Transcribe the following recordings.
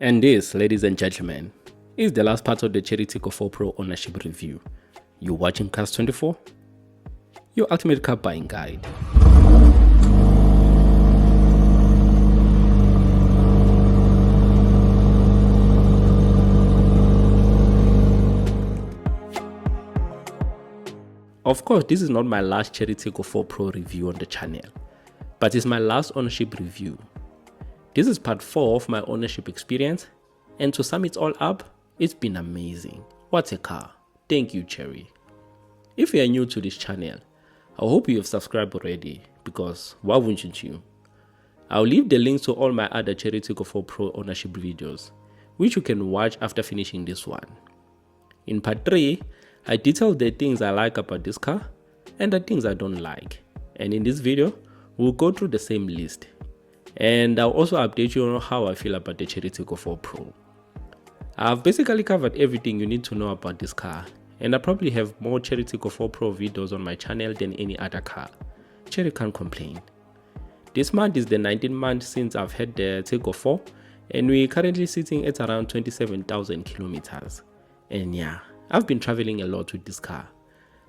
And this, ladies and gentlemen, is the last part of the Chery Tiggo 4 Pro ownership review. You're watching Cars 24, your ultimate car buying guide. Of course, this is not my last Chery Tiggo 4 Pro review on the channel, but it's my last ownership review. This is part 4 of my ownership experience, and to sum it all up, it's been amazing. What a car. Thank you, Chery. If you are new to this channel, I hope you have subscribed already, because why wouldn't you? I'll leave the links to all my other Chery Tiggo 4 Pro ownership videos, which you can watch after finishing this one. In part 3, I detailed the things I like about this car and the things I don't like. And in this video, we'll go through the same list. And I'll also update you on how I feel about the Chery Tiggo 4 Pro. I've basically covered everything you need to know about this car, and I probably have more Chery Tiggo 4 Pro videos on my channel than any other car. Chery can't complain. This month is the 19th month since I've had the Tiggo 4, and we're currently sitting at around 27,000 kilometers. And yeah, I've been traveling a lot with this car.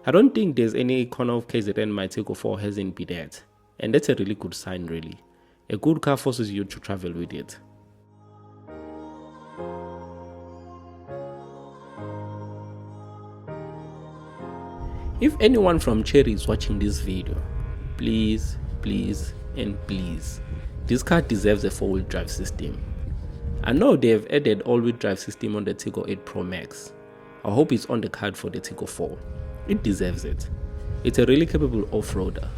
I don't think there's any corner of KZN my Tiggo 4 hasn't been at, and that's a really good sign really. A good car forces you to travel with it. If anyone from Chery is watching this video, please, and please, this car deserves a 4-wheel drive system. I know they have added all-wheel drive system on the Tiggo 8 Pro Max. I hope it's on the card for the Tiggo 4. It deserves it. It's a really capable off-roader.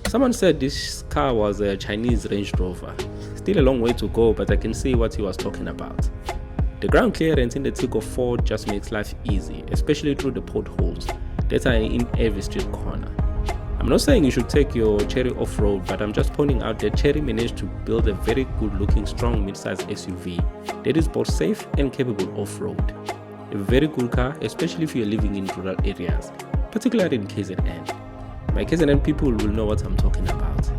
Someone said this car was a Chinese Range Rover. Still a long way to go, but I can see what he was talking about. The ground clearance in the Tiggo 4 just makes life easy, especially through the potholes that are in every street corner. I'm not saying you should take your Chery off-road, but I'm just pointing out that Chery managed to build a very good looking strong mid-size SUV that is both safe and capable off-road. A very good car, especially if you're living in rural areas, particularly in KZN. My KZN people will know what I'm talking about.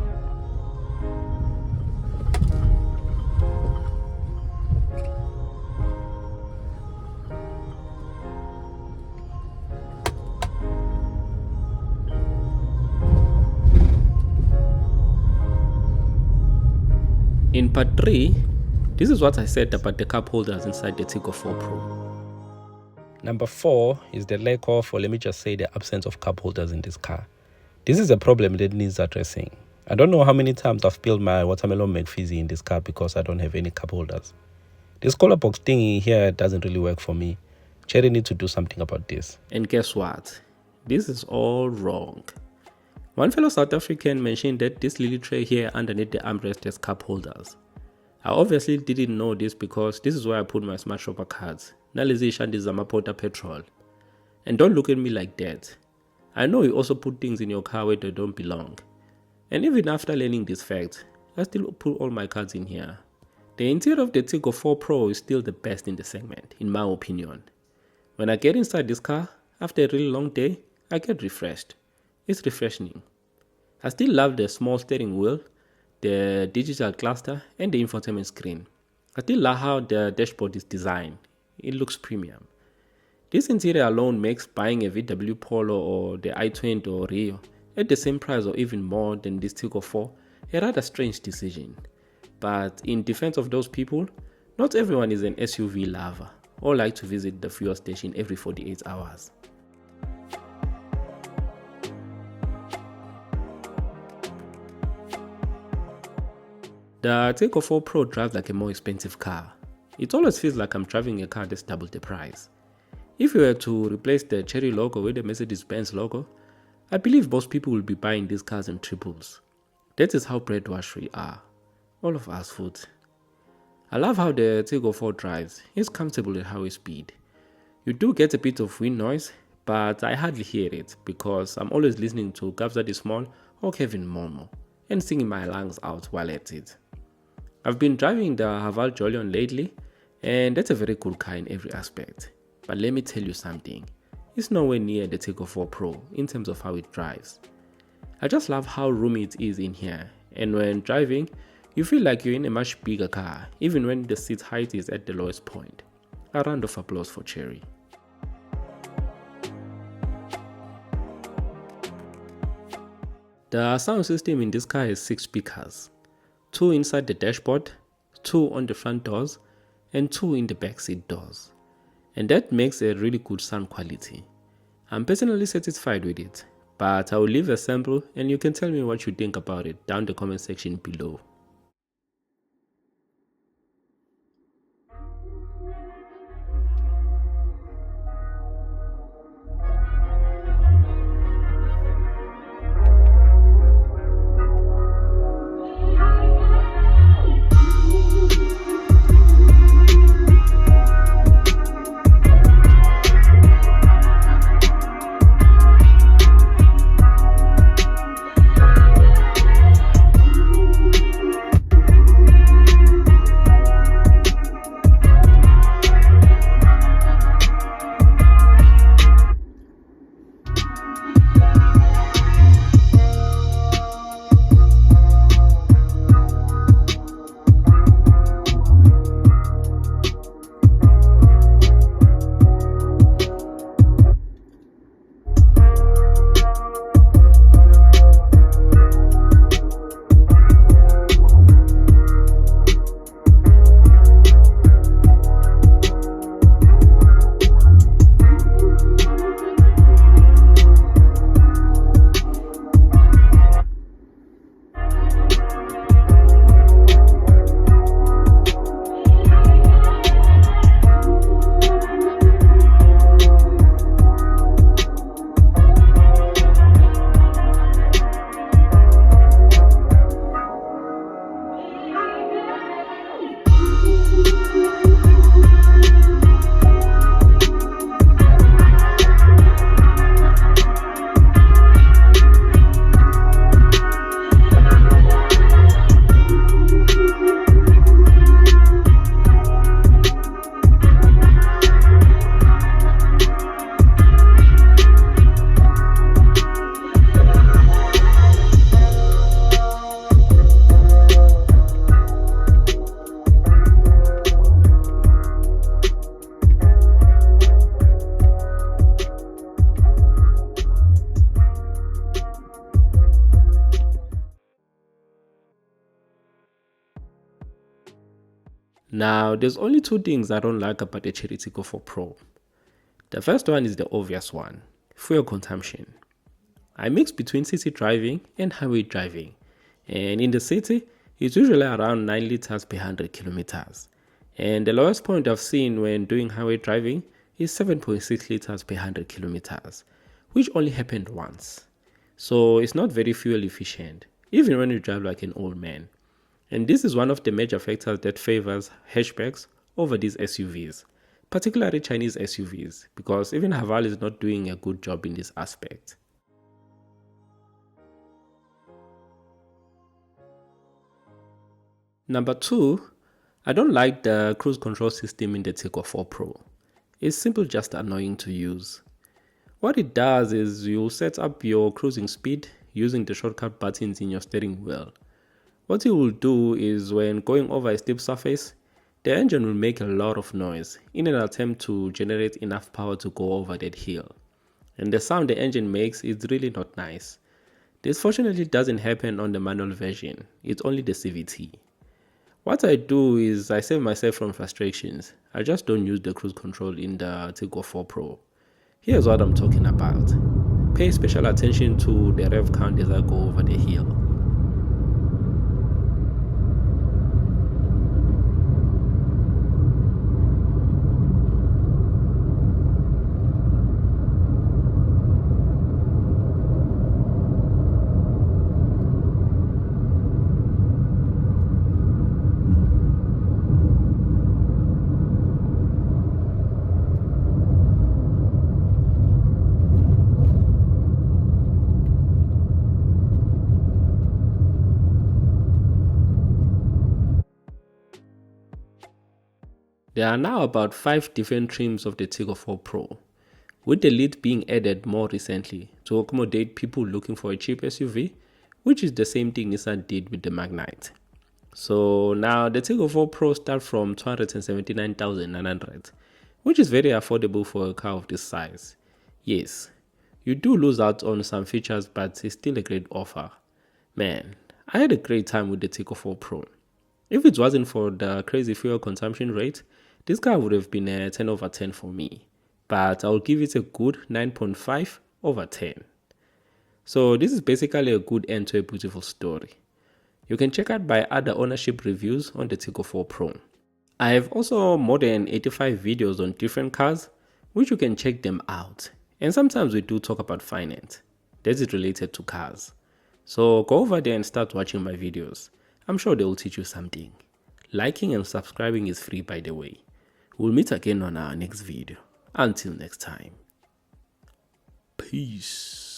In part 3, this is what I said about the cup holders inside the Tiggo 4 Pro. Number 4 is the lack of, or let me just say the absence of cup holders in this car. This is a problem that needs addressing. I don't know how many times I've spilled my watermelon McFizzy in this car because I don't have any cup holders. This collar box thingy here doesn't really work for me. Chery needs to do something about this. And guess what? This is all wrong. One fellow South African mentioned that this little tray here underneath the armrest has cup holders. I obviously didn't know this because this is where I put my Smart Shopper cards. Nalezi Shandi Zamapota petrol. And don't look at me like that. I know you also put things in your car where they don't belong. And even after learning this fact, I still put all my cards in here. The interior of the Tiggo 4 Pro is still the best in the segment, in my opinion. When I get inside this car, after a really long day, I get refreshed. It's refreshing. I still love the small steering wheel, the digital cluster, and the infotainment screen. I still love how the dashboard is designed. It looks premium. This interior alone makes buying a VW Polo or the i20 or Rio at the same price or even more than this Tiggo 4 a rather strange decision. But in defense of those people, not everyone is an SUV lover or like to visit the fuel station every 48 hours. The Tiggo 4 Pro drives like a more expensive car. It always feels like I'm driving a car that's double the price. If you were to replace the Chery logo with the Mercedes-Benz logo, I believe most people will be buying these cars in triples. That is how brainwashed we are. All of us would. I love how the Tiggo 4 drives. It's comfortable at highway speed. You do get a bit of wind noise, but I hardly hear it because I'm always listening to Gabza the Small or Kevin Momo and singing my lungs out while at it. I've been driving the Haval Jolion lately, and that's a very cool car in every aspect. But let me tell you something, it's nowhere near the Tiggo 4 Pro in terms of how it drives. I just love how roomy it is in here, and when driving, You feel like you're in a much bigger car, even when the seat height is at the lowest point. A round of applause for Chery. The sound system in this car has 6 speakers, 2 inside the dashboard, 2 on the front doors, and 2 in the backseat doors. And that makes a really good sound quality. I'm personally satisfied with it, but I will leave a sample and you can tell me what you think about it down the comment section below. Now, there's only 2 things I don't like about the Chery Tiggo 4 Pro. The first one is the obvious one, fuel consumption. I mix between city driving and highway driving, and in the city, it's usually around 9 liters per 100 kilometers. And the lowest point I've seen when doing highway driving is 7.6 liters per 100 kilometers, which only happened once. So it's not very fuel efficient, even when you drive like an old man. And this is one of the major factors that favors hatchbacks over these SUVs, particularly Chinese SUVs, because even Haval is not doing a good job in this aspect. Number 2, I don't like the cruise control system in the Tiggo 4 Pro. It's simply just annoying to use. What it does is you set up your cruising speed using the shortcut buttons in your steering wheel. What it will do is when going over a steep surface, the engine will make a lot of noise in an attempt to generate enough power to go over that hill. And the sound the engine makes is really not nice. This fortunately doesn't happen on the manual version, it's only the CVT. What I do is I save myself from frustrations. I just don't use the cruise control in the Tiggo 4 Pro. Here's what I'm talking about. Pay special attention to the rev count as I go over the hill. There are now about 5 different trims of the Tiggo 4 Pro, with the lid being added more recently to accommodate people looking for a cheap SUV, which is the same thing Nissan did with the Magnite. So now the Tiggo 4 Pro starts from 279,900, which is very affordable for a car of this size. Yes, you do lose out on some features, but it's still a great offer. Man, I had a great time with the Tiggo 4 Pro. If it wasn't for the crazy fuel consumption rate, this car would have been a 10 over 10 for me. But I'll give it a good 9.5 over 10. So this is basically a good end to a beautiful story. You can check out my other ownership reviews on the Tiggo 4 Pro. I have also more than 85 videos on different cars, which you can check them out. And sometimes we do talk about finance. That is related to cars. So go over there and start watching my videos. I'm sure they will teach you something. Liking and subscribing is free, by the way. We'll meet again on our next video. Until next time. Peace.